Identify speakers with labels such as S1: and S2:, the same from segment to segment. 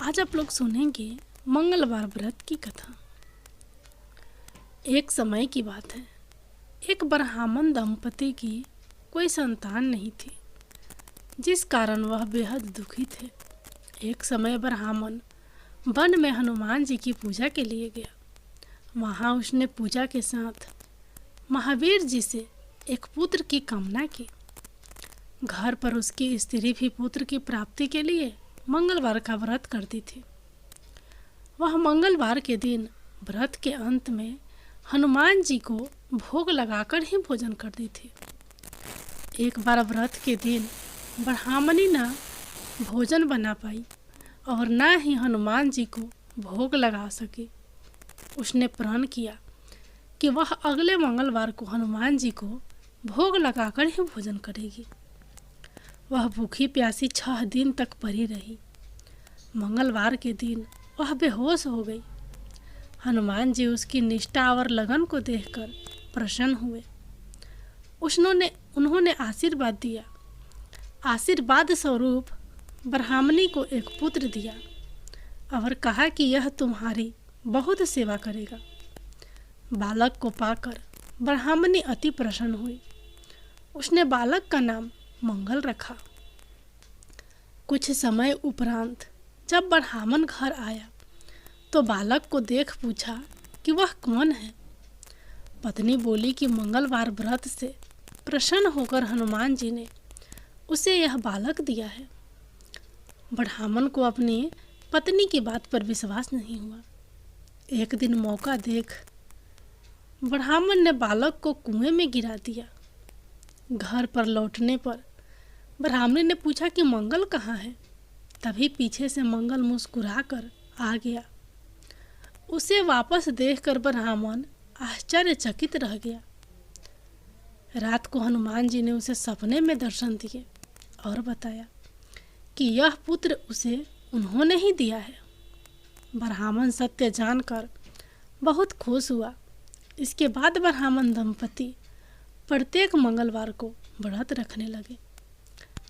S1: आज आप लोग सुनेंगे मंगलवार व्रत की कथा। एक समय की बात है। एक ब्राह्मण दंपति की कोई संतान नहीं थी, जिस कारण वह बेहद दुखी थे। एक समय ब्राह्मण वन में हनुमान जी की पूजा के लिए गया। वहाँ उसने पूजा के साथ महावीर जी से एक पुत्र की कामना की। घर पर उसकी स्त्री भी पुत्र की प्राप्ति के लिए मंगलवार का व्रत करती थी। वह मंगलवार के दिन व्रत के अंत में हनुमान जी को भोग लगाकर ही भोजन करती थी। एक बार व्रत के दिन ब्राह्मणी न भोजन बना पाई और न ही हनुमान जी को भोग लगा सकी। उसने प्रण किया कि वह अगले मंगलवार को हनुमान जी को भोग लगाकर ही भोजन करेगी। वह भूखी प्यासी 6 दिन तक पड़ी रही। मंगलवार के दिन वह बेहोश हो गई। हनुमान जी उसकी निष्ठा और लगन को देखकर प्रसन्न हुए। उन्होंने आशीर्वाद दिया। आशीर्वाद स्वरूप ब्राह्मणी को एक पुत्र दिया और कहा कि यह तुम्हारी बहुत सेवा करेगा। बालक को पाकर ब्राह्मणी अति प्रसन्न हुई। उसने बालक का नाम मंगल रखा। कुछ समय उपरांत जब ब्राह्मण घर आया तो बालक को देख पूछा कि वह कौन है। पत्नी बोली कि मंगलवार व्रत से प्रसन्न होकर हनुमान जी ने उसे यह बालक दिया है। ब्राह्मण को अपनी पत्नी की बात पर विश्वास नहीं हुआ। एक दिन मौका देख ब्राह्मण ने बालक को कुएं में गिरा दिया। घर पर लौटने पर ब्राह्मणी ने पूछा कि मंगल कहाँ है। तभी पीछे से मंगल मुस्कुरा कर आ गया। उसे वापस देखकर ब्राह्मण आश्चर्यचकित रह गया। रात को हनुमान जी ने उसे सपने में दर्शन दिए और बताया कि यह पुत्र उसे उन्होंने ही दिया है। ब्राह्मण सत्य जानकर बहुत खुश हुआ। इसके बाद ब्राह्मण दंपति प्रत्येक मंगलवार को व्रत रखने लगे।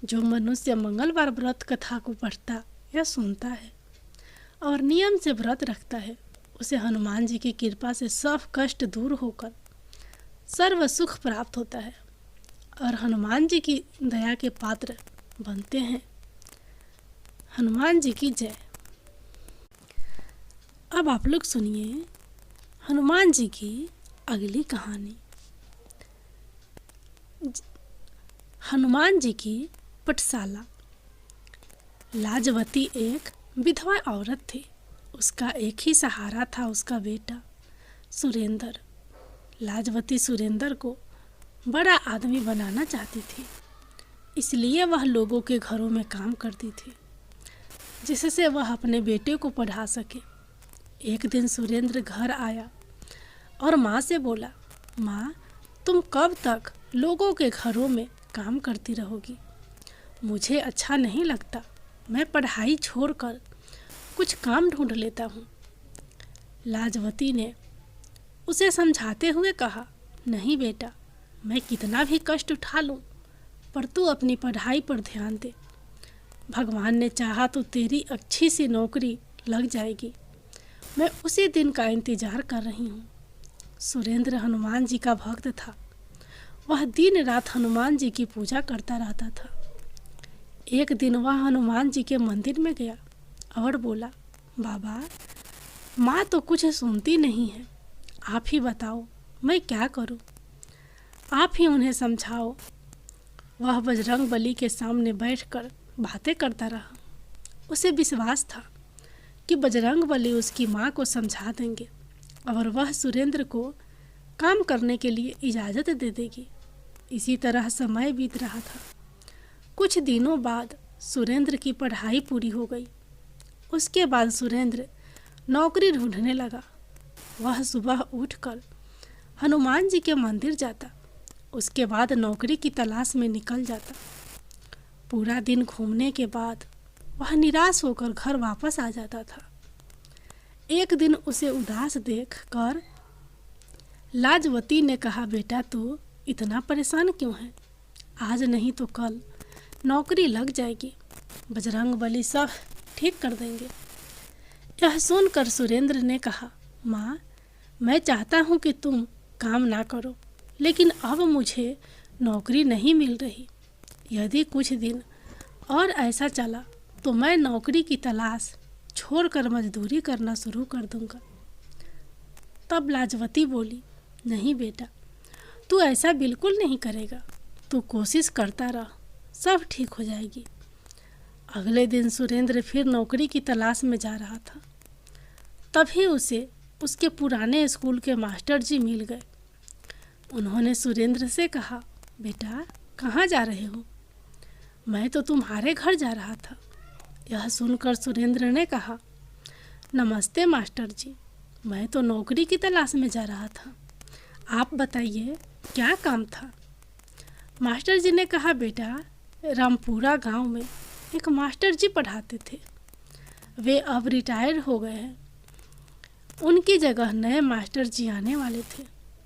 S1: जो मनुष्य मंगलवार व्रत कथा को पढ़ता या सुनता है और नियम से व्रत रखता है, उसे हनुमान जी की कृपा से सब कष्ट दूर होकर सर्व सुख प्राप्त होता है और हनुमान जी की दया के पात्र बनते हैं। हनुमान जी की जय। अब आप लोग सुनिए हनुमान जी की अगली कहानी। हनुमान जी की पाठशाला। लाजवती एक विधवा औरत थी। उसका एक ही सहारा था उसका बेटा सुरेंद्र। लाजवती सुरेंद्र को बड़ा आदमी बनाना चाहती थी, इसलिए वह लोगों के घरों में काम करती थी जिससे वह अपने बेटे को पढ़ा सके। एक दिन सुरेंद्र घर आया और माँ से बोला, माँ, तुम कब तक लोगों के घरों में काम करती रहोगी? मुझे अच्छा नहीं लगता। मैं पढ़ाई छोड़कर कुछ काम ढूंढ लेता हूँ। लाजवती ने उसे समझाते हुए कहा, नहीं बेटा, मैं कितना भी कष्ट उठा लूँ पर तू अपनी पढ़ाई पर ध्यान दे। भगवान ने चाहा तो तेरी अच्छी सी नौकरी लग जाएगी। मैं उसी दिन का इंतजार कर रही हूँ। सुरेंद्र हनुमान जी का भक्त था। वह दिन रात हनुमान जी की पूजा करता रहता था। एक दिन वह हनुमान जी के मंदिर में गया और बोला, बाबा, माँ तो कुछ सुनती नहीं है। आप ही बताओ मैं क्या करूँ? आप ही उन्हें समझाओ। वह बजरंगबली के सामने बैठकर बातें करता रहा। उसे विश्वास था कि बजरंगबली उसकी माँ को समझा देंगे और वह सुरेंद्र को काम करने के लिए इजाज़त दे देगी। इसी तरह समय बीत रहा था। कुछ दिनों बाद सुरेंद्र की पढ़ाई पूरी हो गई। उसके बाद सुरेंद्र नौकरी ढूंढने लगा। वह सुबह उठकर हनुमान जी के मंदिर जाता। उसके बाद नौकरी की तलाश में निकल जाता। पूरा दिन घूमने के बाद वह निराश होकर घर वापस आ जाता था। एक दिन उसे उदास देखकर लाजवती ने कहा, बेटा, तू इतना परेशान क्यों है? आज नहीं तो कल नौकरी लग जाएगी। बजरंगबली सब ठीक कर देंगे। यह सुनकर सुरेंद्र ने कहा, माँ, मैं चाहता हूँ कि तुम काम ना करो, लेकिन अब मुझे नौकरी नहीं मिल रही। यदि कुछ दिन और ऐसा चला तो मैं नौकरी की तलाश छोड़कर मजदूरी करना शुरू कर दूंगा। तब लाजवती बोली, नहीं बेटा, तू ऐसा बिल्कुल नहीं करेगा। तू कोशिश करता रह, सब ठीक हो जाएगी। अगले दिन सुरेंद्र फिर नौकरी की तलाश में जा रहा था। तभी उसे उसके पुराने स्कूल के मास्टर जी मिल गए। उन्होंने सुरेंद्र से कहा, बेटा, कहाँ जा रहे हो? मैं तो तुम्हारे घर जा रहा था। यह सुनकर सुरेंद्र ने कहा, नमस्ते मास्टर जी, मैं तो नौकरी की तलाश में जा रहा था। आप बताइए, क्या काम था? मास्टर जी ने कहा, बेटा, रामपुरा गांव में एक मास्टर जी पढ़ाते थे। वे अब रिटायर हो गए हैं। उनकी जगह नए मास्टर जी आने वाले थे,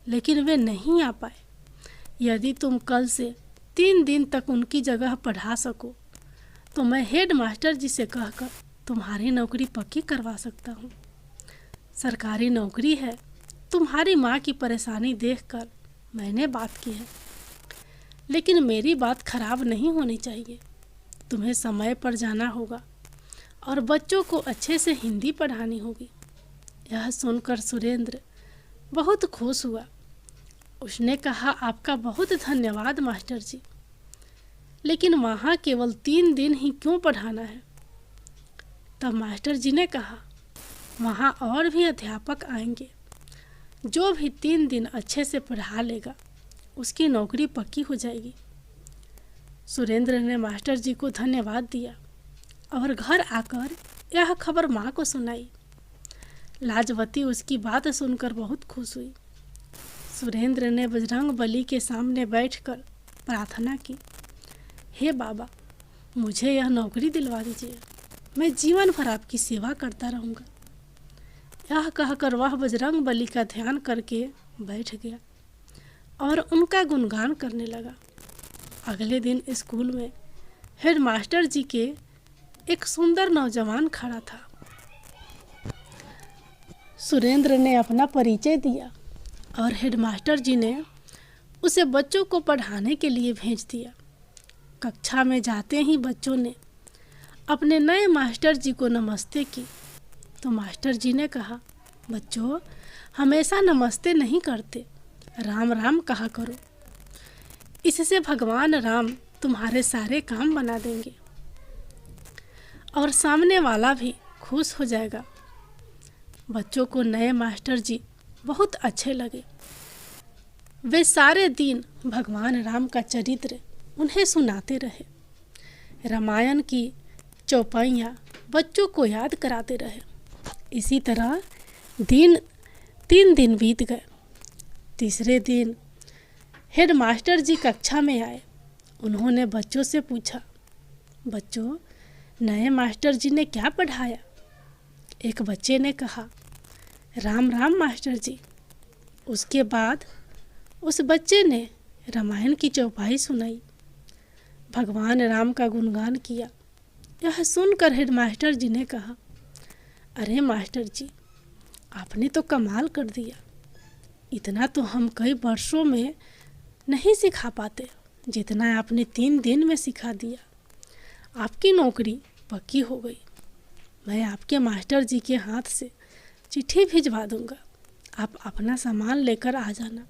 S1: लेकिन वे नहीं आ पाए। यदि तुम कल से 3 दिन तक उनकी जगह पढ़ा सको तो मैं हेड मास्टर जी से कहकर तुम्हारी नौकरी पक्की करवा सकता हूँ। सरकारी नौकरी है। तुम्हारी माँ की परेशानी देखकर मैंने बात की है, लेकिन मेरी बात खराब नहीं होनी चाहिए। तुम्हें समय पर जाना होगा और बच्चों को अच्छे से हिंदी पढ़ानी होगी। यह सुनकर सुरेंद्र बहुत खुश हुआ। उसने कहा, आपका बहुत धन्यवाद मास्टर जी, लेकिन वहाँ केवल 3 दिन ही क्यों पढ़ाना है? तब मास्टर जी ने कहा, वहाँ और भी अध्यापक आएंगे। जो भी 3 दिन अच्छे से पढ़ा लेगा उसकी नौकरी पक्की हो जाएगी। सुरेंद्र ने मास्टर जी को धन्यवाद दिया और घर आकर यह खबर माँ को सुनाई। लाजवती उसकी बात सुनकर बहुत खुश हुई। सुरेंद्र ने बजरंग बली के सामने बैठकर प्रार्थना की, हे बाबा, मुझे यह नौकरी दिलवा दीजिए। मैं जीवन भर आपकी सेवा करता रहूँगा। यह कहकर वह बजरंग बली का ध्यान करके बैठ गया और उनका गुणगान करने लगा। अगले दिन स्कूल में हेड मास्टर जी के एक सुंदर नौजवान खड़ा था। सुरेंद्र ने अपना परिचय दिया और हेडमास्टर जी ने उसे बच्चों को पढ़ाने के लिए भेज दिया। कक्षा में जाते ही बच्चों ने अपने नए मास्टर जी को नमस्ते की तो मास्टर जी ने कहा, बच्चों, हमेशा नमस्ते नहीं करते, राम राम कहा करो। इससे भगवान राम तुम्हारे सारे काम बना देंगे और सामने वाला भी खुश हो जाएगा। बच्चों को नए मास्टर जी बहुत अच्छे लगे। वे सारे दिन भगवान राम का चरित्र उन्हें सुनाते रहे। रामायण की चौपाइयाँ बच्चों को याद कराते रहे। इसी तरह 3 दिन बीत गए। तीसरे दिन हेड मास्टर जी कक्षा में आए। उन्होंने बच्चों से पूछा, बच्चों, नए मास्टर जी ने क्या पढ़ाया? एक बच्चे ने कहा, राम राम मास्टर जी। उसके बाद उस बच्चे ने रामायण की चौपाई सुनाई, भगवान राम का गुणगान किया। यह सुनकर हेड मास्टर जी ने कहा, अरे मास्टर जी, आपने तो कमाल कर दिया। इतना तो हम कई वर्षों में नहीं सिखा पाते जितना आपने 3 दिन में सिखा दिया। आपकी नौकरी पक्की हो गई। मैं आपके मास्टर जी के हाथ से चिट्ठी भिजवा दूंगा। आप अपना सामान लेकर आ जाना।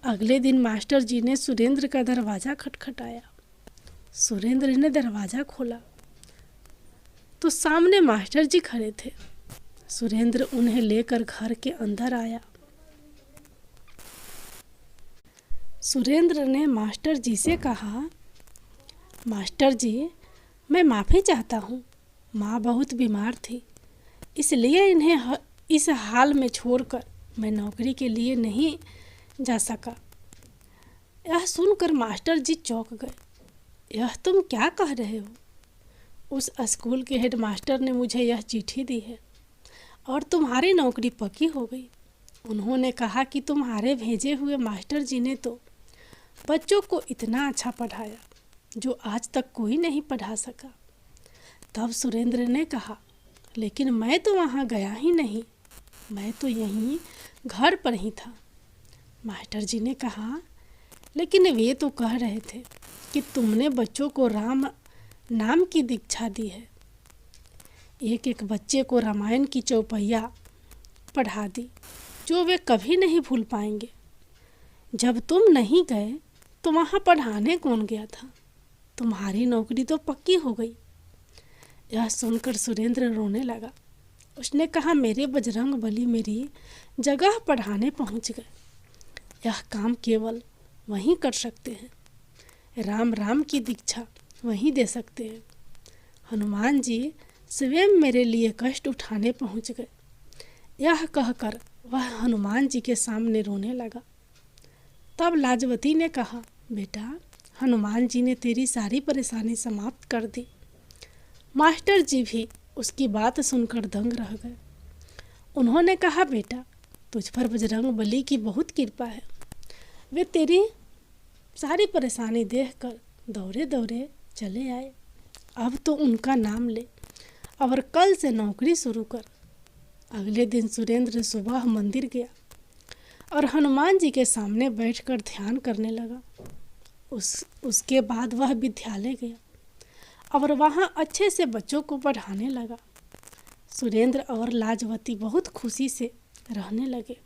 S1: अगले दिन मास्टर जी ने सुरेंद्र का दरवाज़ा खटखटाया। सुरेंद्र ने दरवाज़ा खोला तो सामने मास्टर जी खड़े थे। सुरेंद्र उन्हें लेकर घर के अंदर आया। सुरेंद्र ने मास्टर जी से कहा, मास्टर जी, मैं माफ़ी चाहता हूँ। माँ बहुत बीमार थी, इसलिए इन्हें इस हाल में छोड़कर मैं नौकरी के लिए नहीं जा सका। यह सुनकर मास्टर जी चौंक गए। यह तुम क्या कह रहे हो? उस स्कूल के हेड मास्टर ने मुझे यह चिट्ठी दी है और तुम्हारी नौकरी पक्की हो गई। उन्होंने कहा कि तुम्हारे भेजे हुए मास्टर जी ने तो बच्चों को इतना अच्छा पढ़ाया जो आज तक कोई नहीं पढ़ा सका। तब सुरेंद्र ने कहा, लेकिन मैं तो वहाँ गया ही नहीं, मैं तो यहीं घर पर ही था। मास्टर जी ने कहा, लेकिन वे तो कह रहे थे कि तुमने बच्चों को राम नाम की दीक्षा दी है। एक एक बच्चे को रामायण की चौपैया पढ़ा दी जो वे कभी नहीं भूल पाएंगे। जब तुम नहीं गए तो वहाँ पढ़ाने कौन गया था? तुम्हारी नौकरी तो पक्की हो गई। यह सुनकर सुरेंद्र रोने लगा। उसने कहा, मेरे बजरंग बली मेरी जगह पढ़ाने पहुँच गए। यह काम केवल वहीं कर सकते हैं। राम राम की दीक्षा वहीं दे सकते हैं। हनुमान जी स्वयं मेरे लिए कष्ट उठाने पहुँच गए। यह कहकर वह हनुमान जी के सामने रोने लगा। तब लाजवती ने कहा, बेटा, हनुमान जी ने तेरी सारी परेशानी समाप्त कर दी। मास्टर जी भी उसकी बात सुनकर दंग रह गए। उन्होंने कहा, बेटा, तुझ पर बजरंग बली की बहुत कृपा है। वे तेरी सारी परेशानी देखकर दौड़े दौड़े चले आए। अब तो उनका नाम ले और कल से नौकरी शुरू कर। अगले दिन सुरेंद्र सुबह मंदिर गया और हनुमान जी के सामने बैठकर ध्यान करने लगा। उसके बाद वह विद्यालय गया और वहाँ अच्छे से बच्चों को पढ़ाने लगा। सुरेंद्र और लाजवती बहुत खुशी से रहने लगे।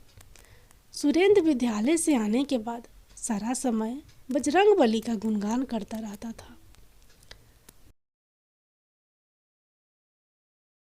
S1: सुरेंद्र विद्यालय से आने के बाद सारा समय बजरंग बली का गुणगान करता रहता था।